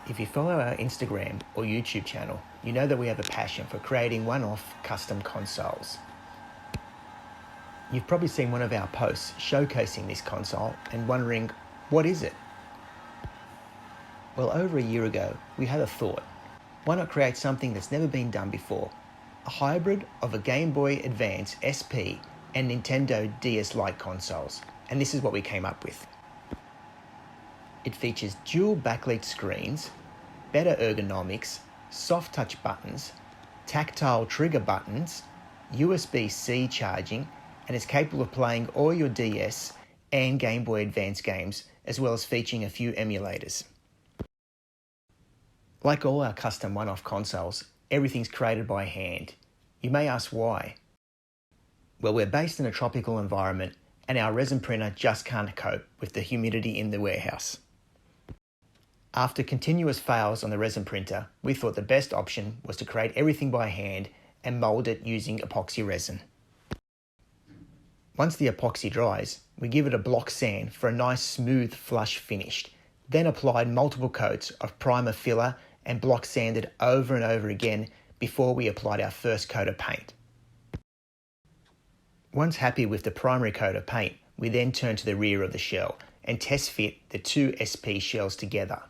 If you follow our Instagram or YouTube channel, you know that we have a passion for creating one-off custom consoles. You've probably seen one of our posts showcasing this console and wondering, what is it? Well, over a year ago, we had a thought. Why not create something that's never been done before? A hybrid of a Game Boy Advance SP and Nintendo DS Lite consoles. And this is what we came up with. It features dual backlit screens, better ergonomics, soft touch buttons, tactile trigger buttons, USB-C charging, and is capable of playing all your DS and Game Boy Advance games, as well as featuring a few emulators. Like all our custom one-off consoles, everything's created by hand. You may ask why. Well, we're based in a tropical environment and our resin printer just can't cope with the humidity in the warehouse. After continuous fails on the resin printer, we thought the best option was to create everything by hand and mould it using epoxy resin. Once the epoxy dries, we give it a block sand for a nice smooth flush finish, then applied multiple coats of primer filler and block sanded over and over again before we applied our first coat of paint. Once happy with the primary coat of paint, we then turned to the rear of the shell and test fit the two SP shells together.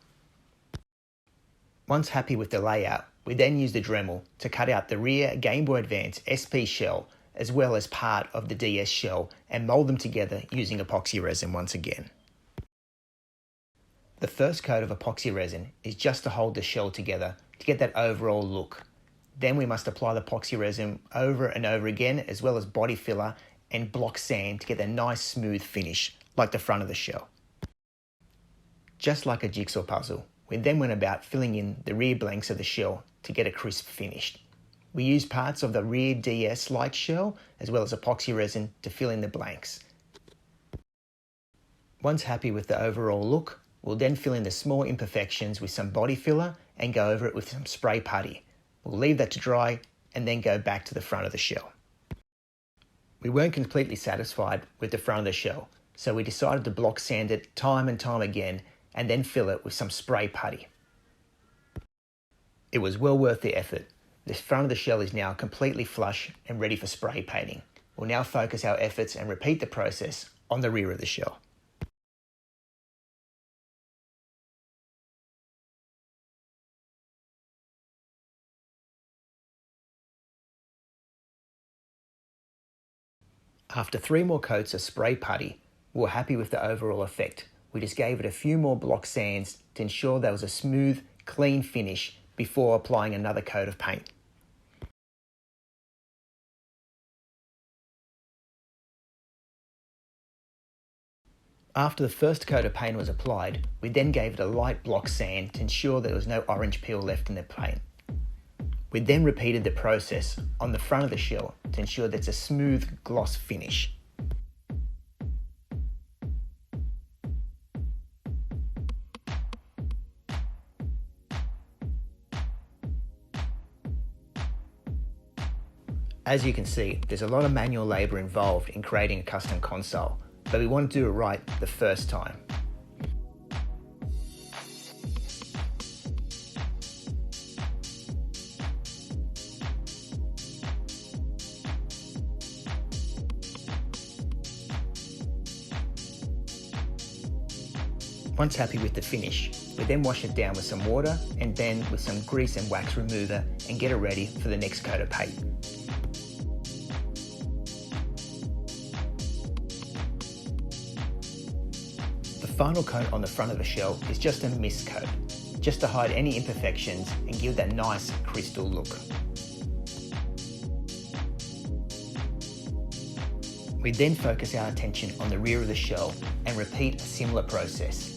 Once happy with the layout, we then used the Dremel to cut out the rear Game Boy Advance SP shell as well as part of the DS shell and mould them together using epoxy resin once again. The first coat of epoxy resin is just to hold the shell together to get that overall look. Then we must apply the epoxy resin over and over again as well as body filler and block sand to get a nice smooth finish like the front of the shell. Just like a jigsaw puzzle, we then went about filling in the rear blanks of the shell to get a crisp finish. We used parts of the rear DS Lite shell as well as epoxy resin to fill in the blanks. Once happy with the overall look, we'll then fill in the small imperfections with some body filler and go over it with some spray putty. We'll leave that to dry and then go back to the front of the shell. We weren't completely satisfied with the front of the shell, so we decided to block sand it time and time again and then fill it with some spray putty. It was well worth the effort. The front of the shell is now completely flush and ready for spray painting. We'll now focus our efforts and repeat the process on the rear of the shell. After 3 more coats of spray putty, we were happy with the overall effect. We just gave it a few more block sands to ensure there was a smooth, clean finish before applying another coat of paint. After the first coat of paint was applied, we then gave it a light block sand to ensure there was no orange peel left in the paint. We then repeated the process on the front of the shell to ensure that it's a smooth gloss finish. As you can see, there's a lot of manual labour involved in creating a custom console, but we want to do it right the first time. Once happy with the finish, we then wash it down with some water and then with some grease and wax remover and get it ready for the next coat of paint. The final coat on the front of the shell is just a mist coat, just to hide any imperfections and give that nice crystal look. We then focus our attention on the rear of the shell and repeat a similar process.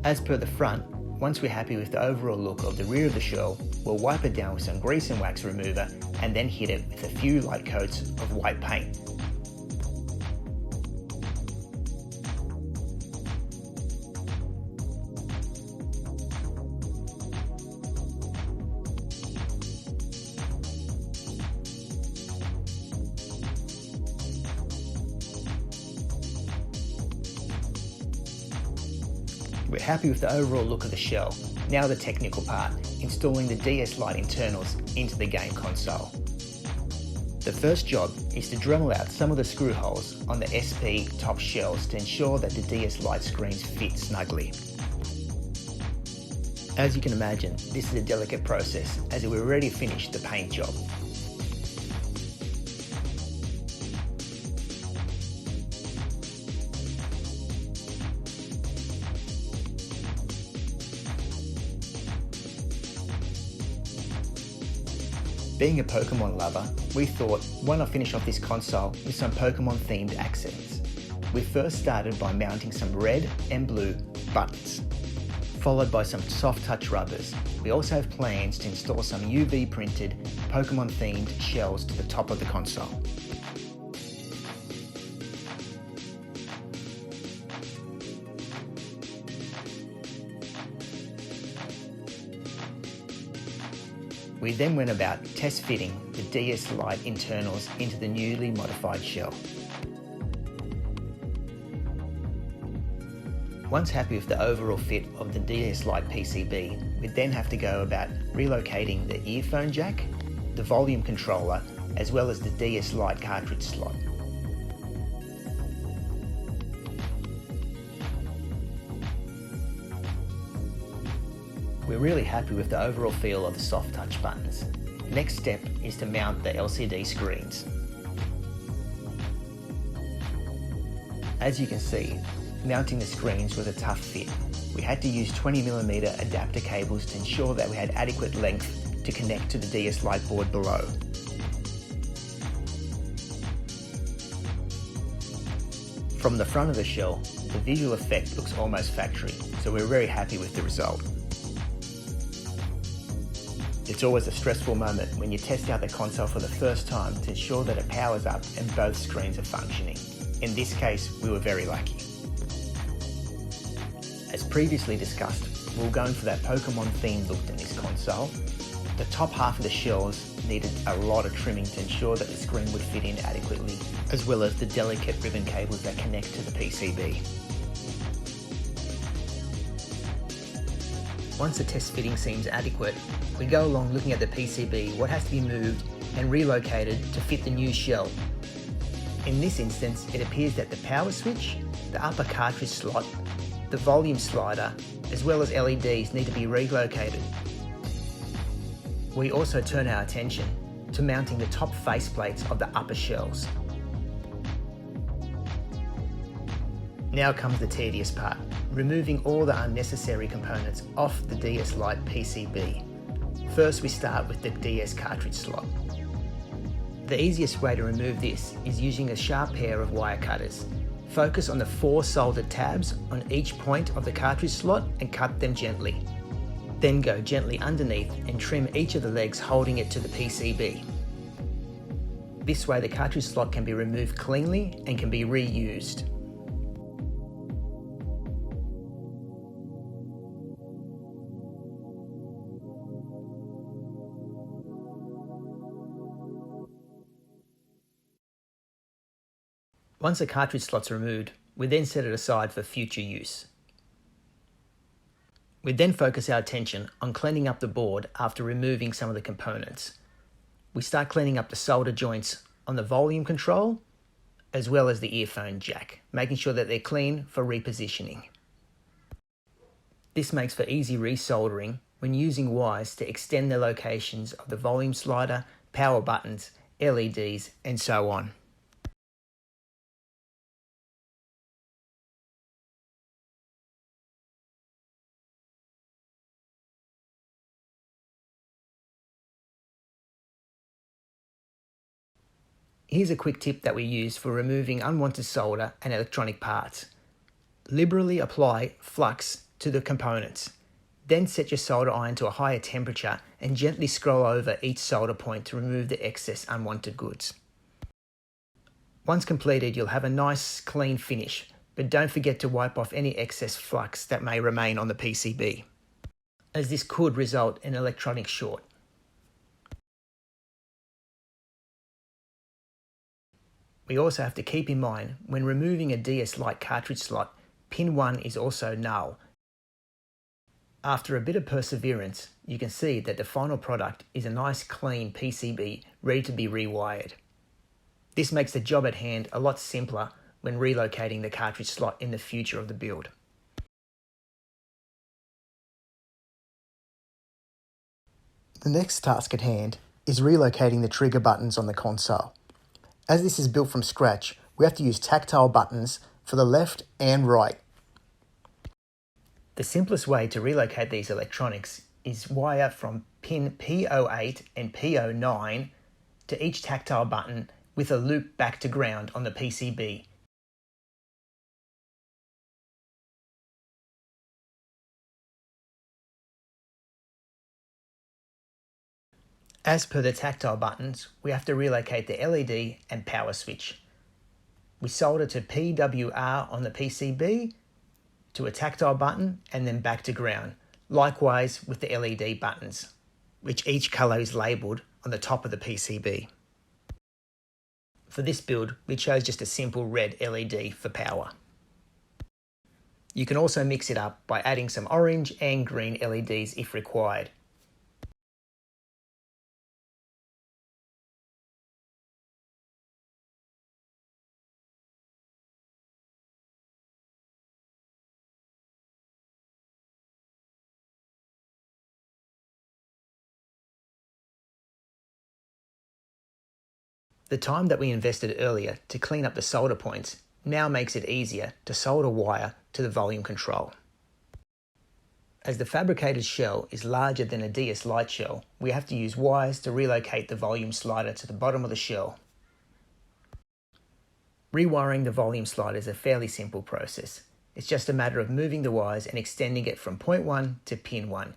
As per the front, once we're happy with the overall look of the rear of the shell, we'll wipe it down with some grease and wax remover and then hit it with a few light coats of white paint. We're happy with the overall look of the shell. Now the technical part, installing the DS Lite internals into the game console. The first job is to Dremel out some of the screw holes on the SP top shells to ensure that the DS Lite screens fit snugly. As you can imagine, this is a delicate process as we're already finished the paint job. Being a Pokemon lover, we thought, why not finish off this console with some Pokemon themed accents? We first started by mounting some red and blue buttons, followed by some soft touch rubbers. We also have plans to install some UV printed Pokemon themed shells to the top of the console. We then went about test fitting the DS Lite internals into the newly modified shell. Once happy with the overall fit of the DS Lite PCB, we'd then have to go about relocating the earphone jack, the volume controller, as well as the DS Lite cartridge slot. We're really happy with the overall feel of the soft touch buttons. Next step is to mount the LCD screens. As you can see, mounting the screens was a tough fit. We had to use 20mm adapter cables to ensure that we had adequate length to connect to the DS Lite board below. From the front of the shell, the visual effect looks almost factory, so we're very happy with the result. It's always a stressful moment when you test out the console for the first time to ensure that it powers up and both screens are functioning. In this case, we were very lucky. As previously discussed, we were going for that Pokemon theme look in this console. The top half of the shells needed a lot of trimming to ensure that the screen would fit in adequately, as well as the delicate ribbon cables that connect to the PCB. Once the test fitting seems adequate, we go along looking at the PCB, what has to be moved and relocated to fit the new shell. In this instance, it appears that the power switch, the upper cartridge slot, the volume slider, as well as LEDs need to be relocated. We also turn our attention to mounting the top faceplates of the upper shells. Now comes the tedious part, removing all the unnecessary components off the DS Lite PCB. First we start with the DS cartridge slot. The easiest way to remove this is using a sharp pair of wire cutters. Focus on the 4 soldered tabs on each point of the cartridge slot and cut them gently. Then go gently underneath and trim each of the legs holding it to the PCB. This way the cartridge slot can be removed cleanly and can be reused. Once the cartridge slot's removed, we then set it aside for future use. We then focus our attention on cleaning up the board after removing some of the components. We start cleaning up the solder joints on the volume control, as well as the earphone jack, making sure that they're clean for repositioning. This makes for easy resoldering when using wires to extend the locations of the volume slider, power buttons, LEDs, and so on. Here's a quick tip that we use for removing unwanted solder and electronic parts. Liberally apply flux to the components. Then set your solder iron to a higher temperature and gently scroll over each solder point to remove the excess unwanted goods. Once completed, you'll have a nice clean finish, but don't forget to wipe off any excess flux that may remain on the PCB, as this could result in electronic short. We also have to keep in mind when removing a DS Lite cartridge slot, pin 1 is also null, After a bit of perseverance, you can see that the final product is a nice clean PCB ready to be rewired. This makes the job at hand a lot simpler when relocating the cartridge slot in the future of the build. The next task at hand is relocating the trigger buttons on the console. As this is built from scratch, we have to use tactile buttons for the left and right. The simplest way to relocate these electronics is wire from pin P08 and P09 to each tactile button with a loop back to ground on the PCB. As per the tactile buttons, we have to relocate the LED and power switch. We solder to PWR on the PCB, to a tactile button, and then back to ground. Likewise with the LED buttons, which each colour is labelled on the top of the PCB. For this build, we chose just a simple red LED for power. You can also mix it up by adding some orange and green LEDs if required. The time that we invested earlier to clean up the solder points now makes it easier to solder wire to the volume control. As the fabricated shell is larger than a DS Lite shell, we have to use wires to relocate the volume slider to the bottom of the shell. Rewiring the volume slider is a fairly simple process. It's just a matter of moving the wires and extending it from point 1 to pin 1,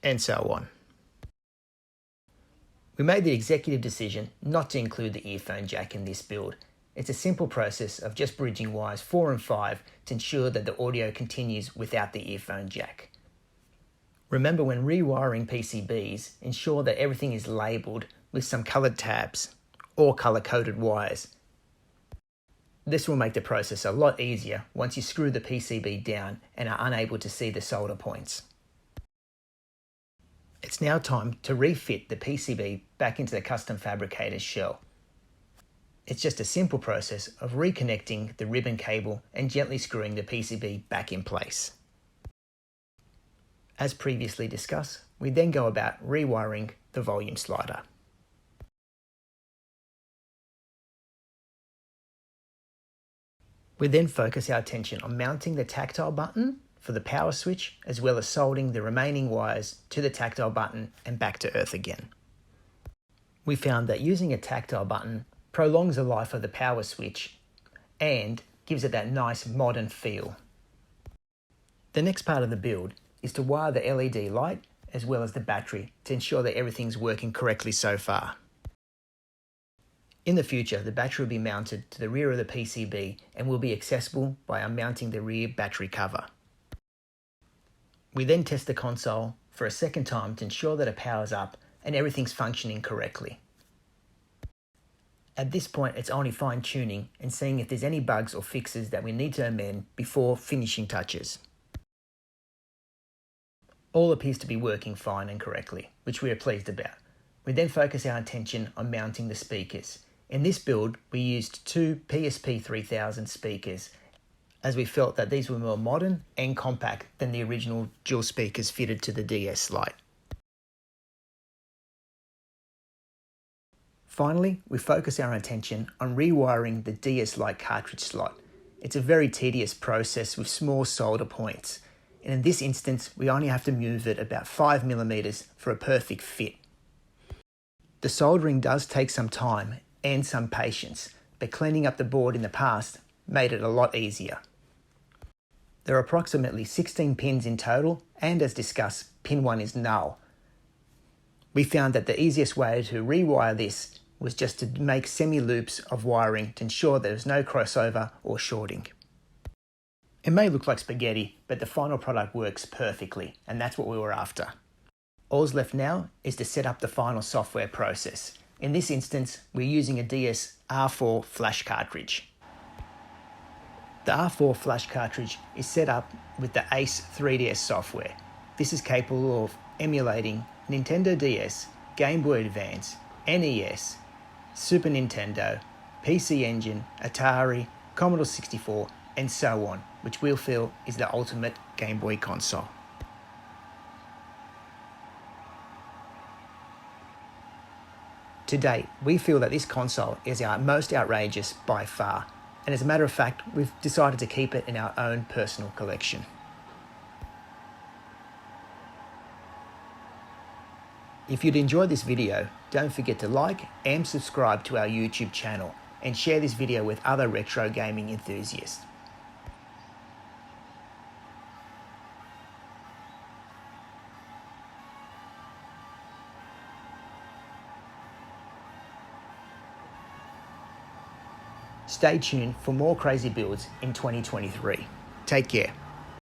and so on. We made the executive decision not to include the earphone jack in this build. It's a simple process of just bridging wires 4 and 5 to ensure that the audio continues without the earphone jack. Remember, when rewiring PCBs, ensure that everything is labelled with some coloured tabs or colour-coded wires. This will make the process a lot easier once you screw the PCB down and are unable to see the solder points. It's now time to refit the PCB back into the custom fabricated shell. It's just a simple process of reconnecting the ribbon cable and gently screwing the PCB back in place. As previously discussed, we then go about rewiring the volume slider. We then focus our attention on mounting the tactile button for the power switch, as well as soldering the remaining wires to the tactile button and back to earth again. We found that using a tactile button prolongs the life of the power switch and gives it that nice modern feel. The next part of the build is to wire the LED light as well as the battery to ensure that everything's working correctly so far. In the future, the battery will be mounted to the rear of the PCB and will be accessible by unmounting the rear battery cover. We then test the console for a second time to ensure that it powers up and everything's functioning correctly. At this point, it's only fine-tuning and seeing if there's any bugs or fixes that we need to amend before finishing touches. All appears to be working fine and correctly, which we are pleased about. We then focus our attention on mounting the speakers. In this build, we used 2 PSP 3000 speakers, as we felt that these were more modern and compact than the original dual speakers fitted to the DS Lite. Finally, we focus our attention on rewiring the DS Lite cartridge slot. It's a very tedious process with small solder points, and in this instance, we only have to move it about 5mm for a perfect fit. The soldering does take some time and some patience, but cleaning up the board in the past made it a lot easier. There are approximately 16 pins in total, and as discussed, pin 1 is null. We found that the easiest way to rewire this was just to make semi-loops of wiring to ensure there was no crossover or shorting. It may look like spaghetti, but the final product works perfectly, and that's what we were after. All's left now is to set up the final software process. In this instance, we're using a DS R4 flash cartridge. The R4 flash cartridge is set up with the ACE 3DS software. This is capable of emulating Nintendo DS, Game Boy Advance, NES, Super Nintendo, PC Engine, Atari, Commodore 64, and so on, which we'll feel is the ultimate Game Boy console. To date, we feel that this console is our most outrageous by far, and as a matter of fact, we've decided to keep it in our own personal collection. If you'd enjoyed this video, don't forget to like and subscribe to our YouTube channel and share this video with other retro gaming enthusiasts. Stay tuned for more crazy builds in 2023. Take care.